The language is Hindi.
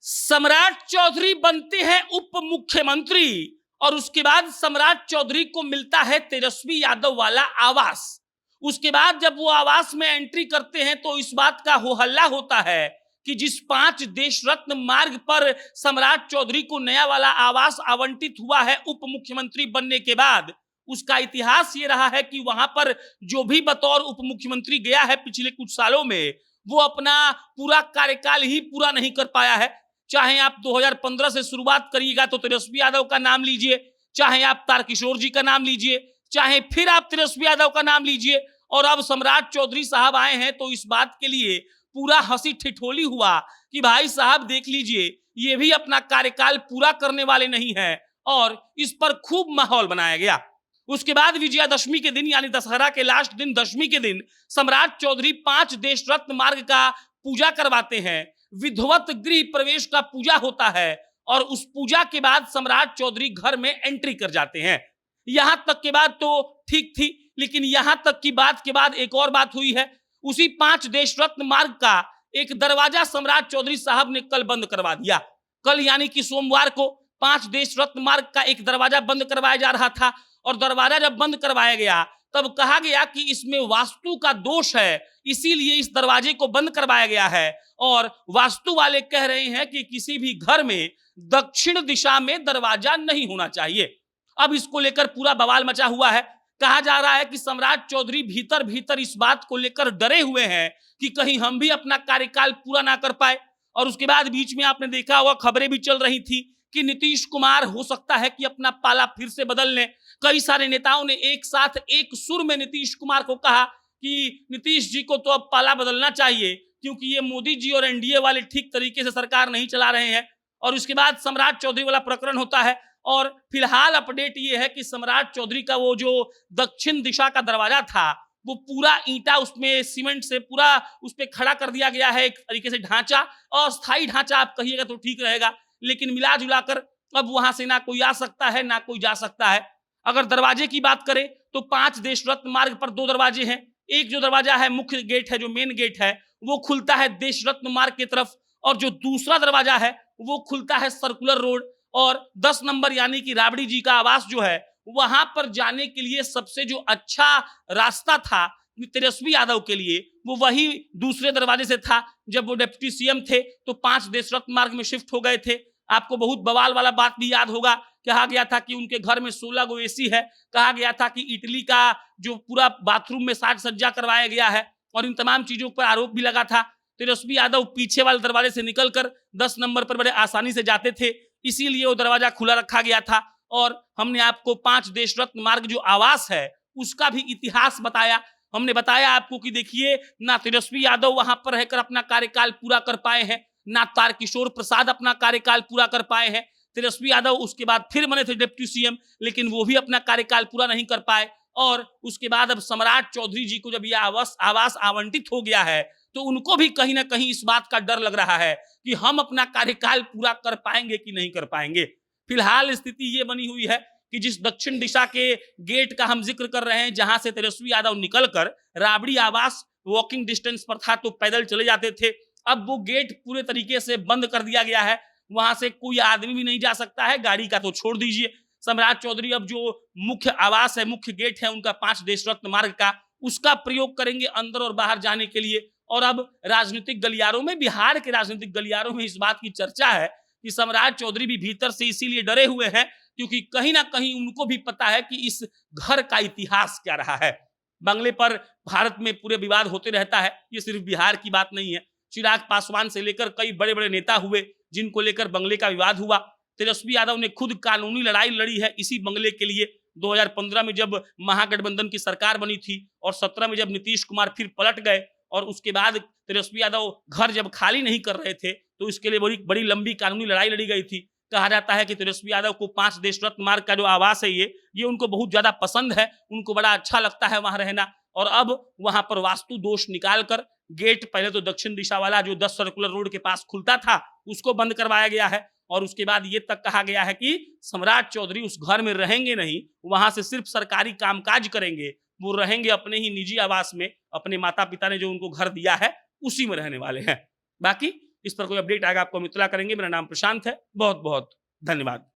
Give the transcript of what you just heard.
सम्राट चौधरी बनते हैं उप मुख्यमंत्री और उसके बाद सम्राट चौधरी को मिलता है तेजस्वी यादव वाला आवास। उसके बाद जब वो आवास में एंट्री करते हैं तो इस बात का हो हल्ला होता है कि जिस 5 देश रत्न मार्ग पर सम्राट चौधरी को नया वाला आवास आवंटित हुआ है उप मुख्यमंत्री बनने के बाद, उसका इतिहास ये रहा है कि वहां पर जो भी बतौर उप मुख्यमंत्री गया है पिछले कुछ सालों में, वो अपना पूरा कार्यकाल ही पूरा नहीं कर पाया है। चाहे आप 2015 से शुरुआत करिएगा तो तेजस्वी यादव का नाम लीजिए, चाहे आप तारकिशोर जी का नाम लीजिए, चाहे फिर आप तेजस्वी यादव का नाम लीजिए, और अब सम्राट चौधरी साहब आए हैं तो इस बात के लिए पूरा हंसी ठिठोली हुआ कि भाई साहब देख लीजिए, ये भी अपना कार्यकाल पूरा करने वाले नहीं है, और इस पर खूब माहौल बनाया गया। उसके बाद विजयादशमी के दिन यानी दशहरा के लास्ट दिन दशमी के दिन सम्राट चौधरी 5 देश रत्न मार्ग का पूजा करवाते हैं, विधिवत गृह प्रवेश का पूजा होता है और उस पूजा के बाद सम्राट चौधरी घर में एंट्री कर जाते हैं। यहां तक के बाद तो ठीक थी, लेकिन यहां तक की बात के बाद एक और बात हुई है। उसी 5 देश रत्न मार्ग का एक दरवाजा सम्राट चौधरी साहब ने कल बंद करवा दिया। कल यानी कि सोमवार को 5 देश रत्न मार्ग का एक दरवाजा बंद करवाया जा रहा था और दरवाजा जब बंद करवाया गया तब कहा गया कि इसमें वास्तु का दोष है, इसीलिए इस दरवाजे को बंद करवाया गया है। और वास्तु वाले कह रहे हैं कि किसी भी घर में दक्षिण दिशा में दरवाजा नहीं होना चाहिए। अब इसको लेकर पूरा बवाल मचा हुआ है। कहा जा रहा है कि सम्राट चौधरी भीतर भीतर इस बात को लेकर डरे हुए हैं कि कहीं हम भी अपना कार्यकाल पूरा ना कर पाए। और उसके बाद बीच में आपने देखा होगा खबरें भी चल रही थी कि नीतीश कुमार हो सकता है कि अपना पाला फिर से बदल लें। कई सारे नेताओं ने एक साथ एक सुर में नीतीश कुमार को कहा कि नीतीश जी को तो अब पाला बदलना चाहिए, क्योंकि ये मोदी जी और एनडीए वाले ठीक तरीके से सरकार नहीं चला रहे हैं। और उसके बाद सम्राट चौधरी वाला प्रकरण होता है और फिलहाल अपडेट ये है कि सम्राट चौधरी का वो जो दक्षिण दिशा का दरवाजा था वो पूरा ईंटा उसमें सीमेंट से पूरा उस पर खड़ा कर दिया गया है, एक तरीके से ढांचा, अस्थायी ढांचा आप कहिएगा तो ठीक रहेगा, लेकिन मिला जुलाकर अब वहां से ना कोई आ सकता है ना कोई जा सकता है। अगर दरवाजे की बात करें तो 5 देश रत्न मार्ग पर 2 दरवाजे हैं। एक जो दरवाजा है मुख्य गेट है, जो मेन गेट है, वो खुलता है देश रत्न मार्ग की तरफ, और जो दूसरा दरवाजा है वो खुलता है सर्कुलर रोड। और 10 नंबर यानी कि राबड़ी जी का आवास जो है वहां पर जाने के लिए सबसे जो अच्छा रास्ता था तेजस्वी यादव के लिए वो वही दूसरे दरवाजे से था। जब वो डिप्टी सीएम थे तो 5 देश रत्न मार्ग में शिफ्ट हो गए थे। आपको बहुत बवाल वाला बात भी याद होगा, कहा गया था कि उनके घर में 16 गो एसी है, कहा गया था कि इटली का जो पूरा बाथरूम में साज सज्जा करवाया गया है, और इन तमाम चीजों पर आरोप भी लगा था। तेजस्वी यादव पीछे वाले दरवाजे से निकलकर 10 नंबर पर बड़े आसानी से जाते थे, इसीलिए वो दरवाजा खुला रखा गया था। और हमने आपको 5 देश रत्न मार्ग जो आवास है उसका भी इतिहास बताया। हमने बताया आपको कि देखिए, ना तेजस्वी यादव वहां पर रहकर अपना कार्यकाल पूरा कर पाए हैं, ना तारकिशोर प्रसाद अपना कार्यकाल पूरा कर पाए हैं। तेजस्वी यादव उसके बाद फिर बने थे डिप्टी सीएम, लेकिन वो भी अपना कार्यकाल पूरा नहीं कर पाए। और उसके बाद अब सम्राट चौधरी जी को जब यह आवास आवंटित हो गया है तो उनको भी कहीं ना कहीं इस बात का डर लग रहा है कि हम अपना कार्यकाल पूरा कर पाएंगे कि नहीं कर पाएंगे। फिलहाल स्थिति ये बनी हुई है कि जिस दक्षिण दिशा के गेट का हम जिक्र कर रहे हैं, जहां से तेजस्वी यादव निकलकर राबड़ी आवास वॉकिंग डिस्टेंस पर था तो पैदल चले जाते थे, अब वो गेट पूरे तरीके से बंद कर दिया गया है। वहां से कोई आदमी भी नहीं जा सकता है, गाड़ी का तो छोड़ दीजिए। सम्राट चौधरी अब जो मुख्य आवास है, मुख्य गेट है उनका 5 देश रत्न मार्ग का, उसका प्रयोग करेंगे अंदर और बाहर जाने के लिए। और अब राजनीतिक गलियारों में, बिहार के राजनीतिक गलियारों में इस बात की चर्चा है कि सम्राट चौधरी भी भीतर से इसीलिए डरे हुए हैं क्योंकि कहीं ना कहीं उनको भी पता है कि इस घर का इतिहास क्या रहा है। बंगले पर भारत में पूरे विवाद होते रहता है, ये सिर्फ बिहार की बात नहीं है। चिराग पासवान से लेकर कई बड़े बड़े नेता हुए जिनको लेकर बंगले का विवाद हुआ। तेजस्वी यादव ने खुद कानूनी लड़ाई लड़ी है इसी बंगले के लिए। 2015 में जब महागठबंधन की सरकार बनी थी और 17 में जब नीतीश कुमार फिर पलट गए और उसके बाद तेजस्वी यादव घर जब खाली नहीं कर रहे थे तो इसके लिए बड़ी बड़ी लंबी कानूनी लड़ाई लड़ी गई थी। कहा जाता है कि तेजस्वी यादव को 5 देश रत्न मार्ग का जो आवास है ये उनको बहुत ज्यादा पसंद है, उनको बड़ा अच्छा लगता है वहां रहना। और अब वहां पर वास्तु दोष निकालकर गेट पहले तो दक्षिण दिशा वाला जो 10 सर्कुलर रोड के पास खुलता था उसको बंद करवाया गया है। और उसके बाद ये तक कहा गया है कि सम्राट चौधरी उस घर में रहेंगे नहीं, वहां से सिर्फ सरकारी कामकाज करेंगे। वो रहेंगे अपने ही निजी आवास में, अपने माता पिता ने जो उनको घर दिया है उसी में रहने वाले हैं। बाकी इस पर कोई अपडेट आएगा आपको हम इत्तला करेंगे। मेरा नाम प्रशांत है। बहुत बहुत धन्यवाद।